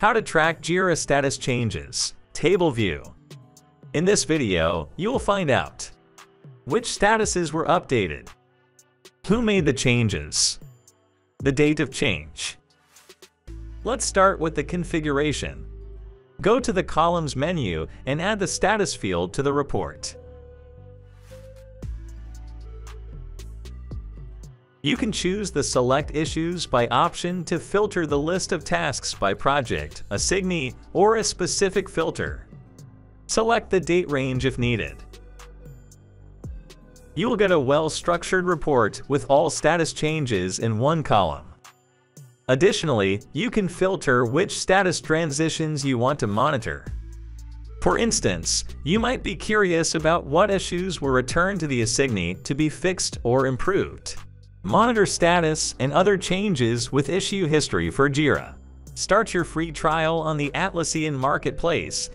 How to track Jira status changes. Table view. In this video, you will find out which statuses were updated, who made the changes, the date of change. Let's start with the configuration. Go to the Columns menu and add the status field to the report. You can choose the Select Issues by option to filter the list of tasks by project, assignee, or a specific filter. Select the date range if needed. You will get a well-structured report with all status changes in one column. Additionally, you can filter which status transitions you want to monitor. For instance, you might be curious about what issues were returned to the assignee to be fixed or improved. Monitor status and other changes with issue history for Jira. Start your free trial on the Atlassian Marketplace